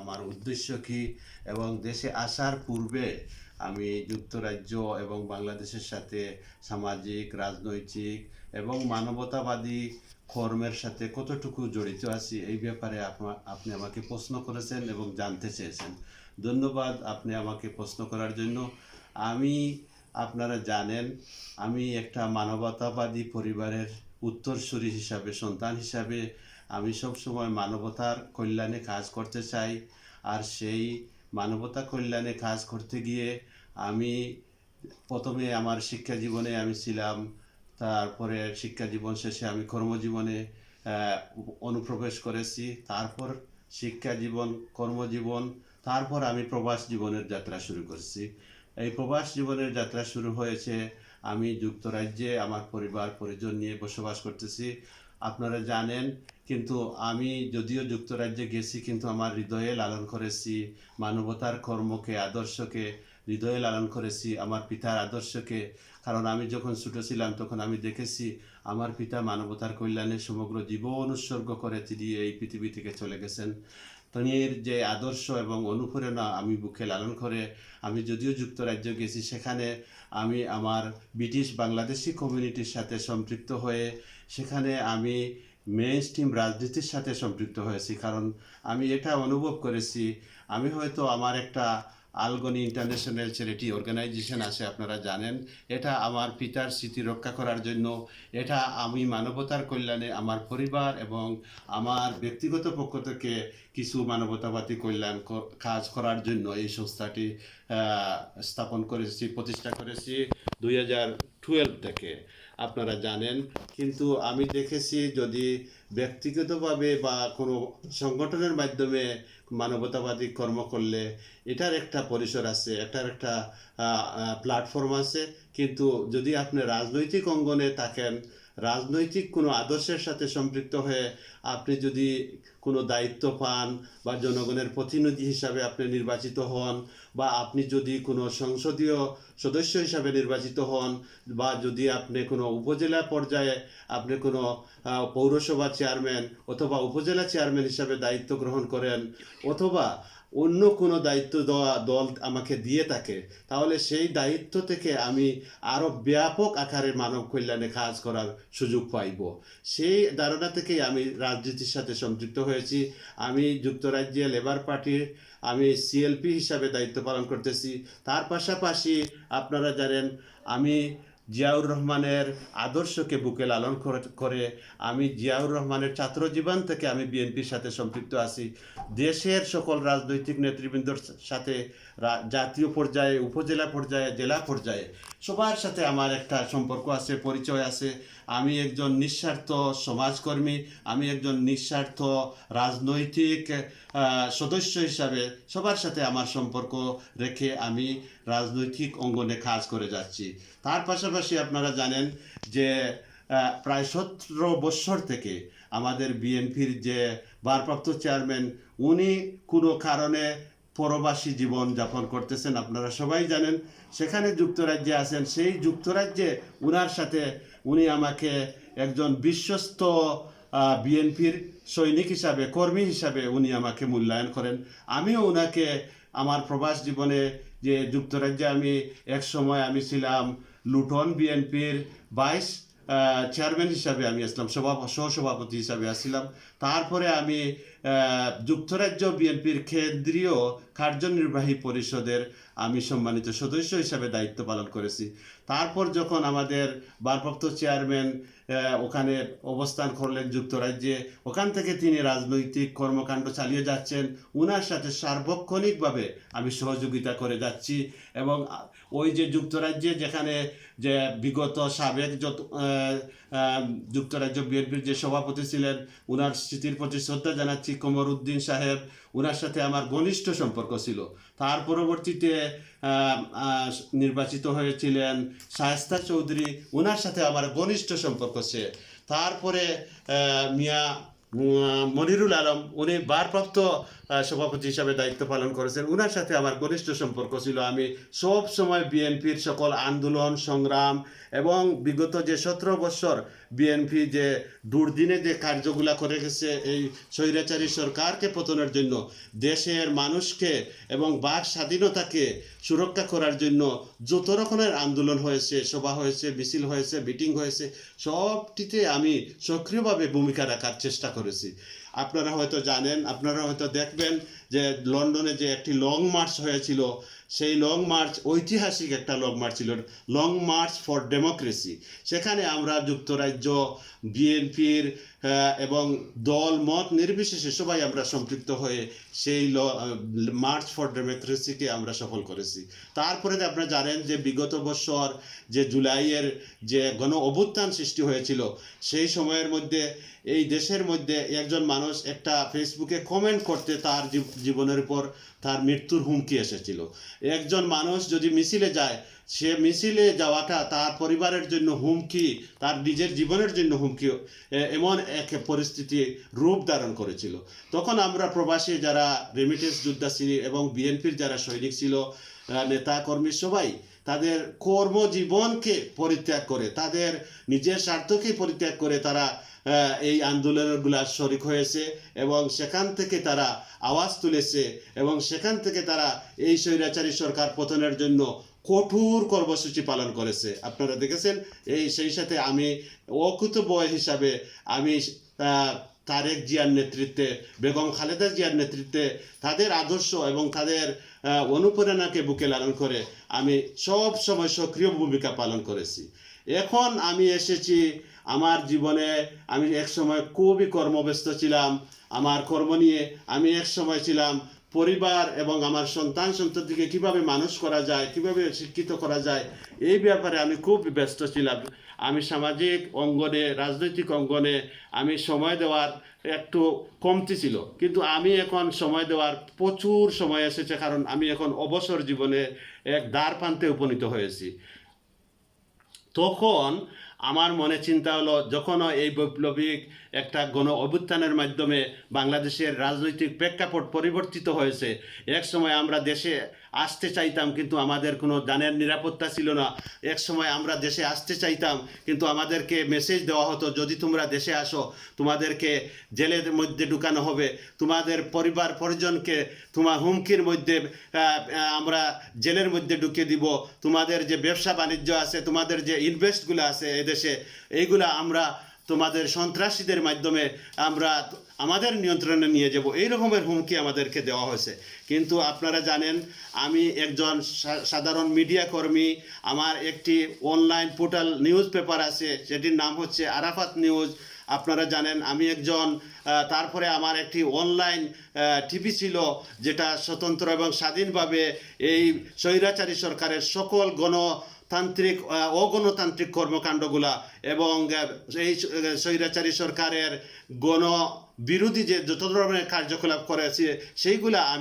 আমার উদ্দেশ্য কী এবং দেশে আসার পূর্বে আমি যুক্তরাজ্য এবং বাংলাদেশের সাথে সামাজিক, রাজনৈতিক এবং মানবতাবাদী কর্মের সাথে কতটুকু জড়িত আছি এই ব্যাপারে আপনি আমাকে প্রশ্ন করেছেন এবং জানতে চেয়েছেন। ধন্যবাদ আপনি আমাকে প্রশ্ন করার জন্য। আমি আপনারা জানেন আমি একটা মানবতাবাদী পরিবারের উত্তরসূরি হিসাবে, সন্তান হিসাবে আমি সবসময় মানবতার কল্যাণে কাজ করতে চাই। আর সেই মানবতা কল্যাণে কাজ করতে গিয়ে আমি প্রথমে আমার শিক্ষা জীবনে আমি ছিলাম, তারপরে শিক্ষা জীবন শেষে আমি কর্মজীবনে অনুপ্রবেশ করেছি, তারপর শিক্ষা জীবন, কর্মজীবন, তারপর আমি প্রবাস জীবনের যাত্রা শুরু করেছি। এই প্রবাস জীবনের যাত্রা শুরু হয়েছে আমি যুক্তরাজ্যে আমার পরিবার পরিজন নিয়ে বসবাস করতেছি, আপনারা জানেন। কিন্তু আমি যদিও যুক্তরাজ্যে গেছি, কিন্তু আমার হৃদয়ে লালন করেছি মানবতার কর্মকে, আদর্শকে হৃদয়ে লালন করেছি, আমার পিতার আদর্শকে। কারণ আমি যখন ছোটো ছিলাম তখন আমি দেখেছি আমার পিতা মানবতার কল্যাণে সমগ্র জীবন উৎসর্গ করে তিনি এই পৃথিবী থেকে চলে গেছেন। তনির যে আদর্শ এবং অনুপ্রেরণা আমি বুকে লালন করে আমি যদিও যুক্তরাজ্য গেছি, সেখানে আমি আমার ব্রিটিশ বাংলাদেশি কমিউনিটির সাথে সম্পৃক্ত হয়ে সেখানে আমি মেইনস্ট্রিম রাজনীতির সাথে সম্পৃক্ত হয়েছি। কারণ আমি এটা অনুভব করেছি, আমি হয়তো আমার একটা আলগনি ইন্টারন্যাশনাল চ্যারিটি অর্গানাইজেশন আছে, আপনারা জানেন। এটা আমার পিতার স্মৃতি রক্ষা করার জন্য, এটা আমি মানবতার কল্যাণে আমার পরিবার এবং আমার ব্যক্তিগত পক্ষ থেকে কিছু মানবতাবাদী কল্যাণ কাজ করার জন্য এই সংস্থাটি স্থাপন করেছি, প্রতিষ্ঠা করেছি 2012 থেকে, আপনারা জানেন। কিন্তু আমি দেখেছি যদি ব্যক্তিগতভাবে বা কোনো সংগঠনের মাধ্যমে মানবতাবাদী কর্ম করলে এটার একটা পরিসর আছে, এটার একটা প্ল্যাটফর্ম আছে। কিন্তু যদি আপনি রাজনৈতিক অঙ্গনে থাকেন, রাজনৈতিক কোনো আদর্শের সাথে সম্পৃক্ত হয়ে আপনি যদি কোনো দায়িত্ব পান বা জনগণের প্রতিনিধি হিসাবে আপনি নির্বাচিত হন, বা আপনি যদি কোনো সংসদীয় সদস্য হিসাবে নির্বাচিত হন, বা যদি আপনি কোনো উপজেলা পর্যায়ে আপনি কোনো পৌরসভা চেয়ারম্যান অথবা উপজেলা চেয়ারম্যান হিসাবে দায়িত্ব গ্রহণ করেন, অথবা অন্য কোনো দায়িত্ব দল আমাকে দিয়ে থাকে, তাহলে সেই দায়িত্ব থেকে আমি আরও ব্যাপক আকারে মানব কল্যাণে কাজ করার সুযোগ পাইব। সেই ধারণা থেকেই আমি রাজনীতির সাথে সম্পৃক্ত হয়েছি। আমি যুক্তরাজ্যে লেবার পার্টির আমি সিএলপি হিসাবে দায়িত্ব পালন করতেছি। তার পাশাপাশি আপনারা জানেন আমি জিয়াউর রহমানের আদর্শকে বুকে লালন করে আমি জিয়াউর রহমানের ছাত্র জীবন থেকে আমি বিএনপির সাথে সম্পৃক্ত আছি। দেশের সকল রাজনৈতিক নেতৃবৃন্দর সাথে জাতীয় পর্যায়ে, উপজেলা পর্যায়ে, জেলা পর্যায়ে সবার সাথে আমার একটা সম্পর্ক আছে, পরিচয় আছে। আমি একজন নিঃস্বার্থ সমাজকর্মী, আমি একজন নিঃস্বার্থ রাজনৈতিক সদস্য হিসাবে সবার সাথে আমার সম্পর্ক রেখে আমি রাজনৈতিক অঙ্গনে কাজ করে যাচ্ছি। তার পাশাপাশি আপনারা জানেন যে প্রায় 17 বছর থেকে আমাদের বিএনপির যে ভারপ্রাপ্ত চেয়ারম্যান উনি কোনো কারণে পরবাসী জীবন যাপন করতেছেন, আপনারা সবাই জানেন। সেখানে যুক্তরাজ্যে আছেন, সেই যুক্তরাজ্যে উনার সাথে উনি আমাকে একজন বিশ্বস্ত বিএনপির সৈনিক হিসাবে, কর্মী হিসাবে উনি আমাকে মূল্যায়ন করেন। আমিও ওনাকে আমার প্রবাস জীবনে যে যুক্তরাজ্যে আমি এক সময় আমি ছিলাম লুটন বিএনপির 22 চেয়ারম্যান হিসাবে আমি আসলাম, সহসভাপতি হিসাবে আসছিলাম। তারপরে আমি যুক্তরাজ্য বিএনপির কেন্দ্রীয় কার্যনির্বাহী পরিষদের আমি সম্মানিত সদস্য হিসাবে দায়িত্ব পালন করেছি। তারপর যখন আমাদের ভারপ্রাপ্ত চেয়ারম্যান ওখানে অবস্থান করলেন যুক্তরাজ্যে, ওখান থেকে তিনি রাজনৈতিক কর্মকাণ্ড চালিয়ে যাচ্ছেন, ওনার সাথে সার্বক্ষণিকভাবে আমি সহযোগিতা করে যাচ্ছি। এবং ওই যে যুক্তরাজ্যে যেখানে যে বিগত সাবেক যুক্তরাজ্য বিএনপির যে সভাপতি ছিলেন, ওনার স্মৃতির প্রতি শ্রদ্ধা জানাচ্ছি, কমরউদ্দিন সাহেব, ওনার সাথে আমার ঘনিষ্ঠ সম্পর্ক ছিল। তার পরবর্তীতে নির্বাচিত হয়েছিলেন শায়েস্তা চৌধুরী, ওনার সাথে আমার ঘনিষ্ঠ সম্পর্ক ছে। তারপরে মিয়া মনিরুল আলম, উনি ভারপ্রাপ্ত সভাপতি হিসাবে দায়িত্ব পালন করেছেন, ওনার সাথে আমার ঘনিষ্ঠ সম্পর্ক ছিল। আমি সব সময় বিএনপির সকল আন্দোলন সংগ্রাম এবং বিগত যে 17 বছর বিএনপি যে দুর্দিনে যে কার্যগুলা করে গেছে এই স্বৈরাচারী সরকারকে পতনের জন্য, দেশের মানুষকে এবং বাক স্বাধীনতাকে সুরক্ষা করার জন্য যত রকমের আন্দোলন হয়েছে, সভা হয়েছে, মিছিল হয়েছে, মিটিং হয়েছে, সবটিতে আমি সক্রিয়ভাবে ভূমিকা রাখার চেষ্টা করেছি। আপনারা হয়তো জানেন, আপনারা হয়তো দেখবেন যে লন্ডনে যে একটি লং মার্চ হয়েছিল, সেই লং মার্চ ঐতিহাসিক একটা লং মার্চ ছিল, লং মার্চ ফর ডেমোক্রেসি। সেখানে আমরা যুক্তরাজ্য, বিএনপির এবং দল মত নির্বিশেষে সবাই আমরা সম্পৃক্ত হয়ে সেই মার্চ ফর ডেমোক্রেসিকে আমরা সফল করেছি। তারপরে আপনারা জানেন যে বিগত বছর যে জুলাইয়ের যে গণ অভ্যুত্থান সৃষ্টি হয়েছিল, সেই সময়ের মধ্যে এই দেশের মধ্যে একজন মানুষ একটা ফেসবুকে কমেন্ট করতে তার জীবনের উপর তার মৃত্যুর হুমকি এসেছিল। একজন মানুষ যদি মিছিলে যায়, সে মিছিলে যাওয়াটা তার পরিবারের জন্য হুমকি, তার নিজের জীবনের জন্য হুমকি, এমন এক পরিস্থিতি রূপ ধারণ করেছিল। তখন আমরা প্রবাসী যারা রেমিটেন্স যোদ্ধা ছিল এবং বিএনপির যারা সৈনিক ছিল, নেতা কর্মী, সবাই তাদের কর্মজীবনকে পরিত্যাগ করে, তাদের নিজের স্বার্থকে পরিত্যাগ করে তারা এই আন্দোলনগুলো শরিক হয়েছে এবং সেখান থেকে তারা আওয়াজ তুলেছে এবং সেখান থেকে তারা এই স্বৈরাচারী সরকার পতনের জন্য কঠোর কর্মসূচি পালন করেছে। আপনারা দেখেছেন। সেই সাথে আমি অকুতোভয় বয় হিসাবে আমি তারেক জিয়ার নেতৃত্বে, বেগম খালেদা জিয়ার নেতৃত্বে তাদের আদর্শ এবং তাদের অনুপ্রেরণাকে বুকে লালন করে আমি সব সময় সক্রিয় ভূমিকা পালন করেছি। এখন আমি এসেছি আমার জীবনে, আমি এক সময় খুবই কর্মব্যস্ত ছিলাম। আমার কর্ম নিয়ে আমি এক সময় ছিলাম পরিবার এবং আমার সন্তান সন্ততিকে কিভাবে মানুষ করা যায়, কিভাবে শিক্ষিত করা যায়, এই ব্যাপারে আমি খুব ব্যস্ত ছিলাম। আমি সামাজিক অঙ্গনে, রাজনৈতিক অঙ্গনে আমি সময় দেওয়ার একটু কমতি ছিল, কিন্তু আমি এখন সময় দেওয়ার প্রচুর সময় এসেছে, কারণ আমি এখন অবসর জীবনে এক দ্বার প্রান্তে উপনীত হয়েছি। তখন আমার মনে চিন্তা হলো, যখন এই বৈপ্লবিক একটা গণ অভ্যুত্থানের মাধ্যমে বাংলাদেশের রাজনৈতিক প্রেক্ষাপট পরিবর্তিত হয়েছে। এক সময় আমরা দেশে আসতে চাইতাম, কিন্তু আমাদের কোনো জানের নিরাপত্তা ছিল না। এক সময় আমরা দেশে আসতে চাইতাম, কিন্তু আমাদেরকে মেসেজ দেওয়া হতো, যদি তোমরা দেশে আসো তোমাদেরকে জেলের মধ্যে ঢুকানো হবে, তোমাদের পরিবার পরিজনকে তোমার হুমকির মধ্যে আমরা জেলের মধ্যে ঢুকিয়ে দিব, তোমাদের যে ব্যবসা বাণিজ্য আছে, তোমাদের যে ইনভেস্টগুলো আছে এদেশে, এইগুলা আমরা তোমাদের সন্ত্রাসীদের মাধ্যমে আমরা আমাদের নিয়ন্ত্রণে নিয়ে যাব, এই রকমের হুমকি আমাদেরকে দেওয়া হয়েছে। কিন্তু আপনারা জানেন, আমি একজন সাধারণ মিডিয়া কর্মী। আমার একটি অনলাইন পোর্টাল নিউজ পেপার আছে, সেটির নাম হচ্ছে আরাফাত নিউজ। আপনারা জানেন আমি একজন, তারপরে আমার একটি অনলাইন টিভি ছিল, যেটা স্বতন্ত্র এবং স্বাধীনভাবে এই স্বৈরাচারী সরকারের সকল গণতান্ত্রিক অগণতান্ত্রিক কর্মকাণ্ডগুলা এবং এই স্বৈরাচারী সরকারের গণ বিরোধী যে যত ধরনের কার্যকলাপ করেছে সেইগুলা আমি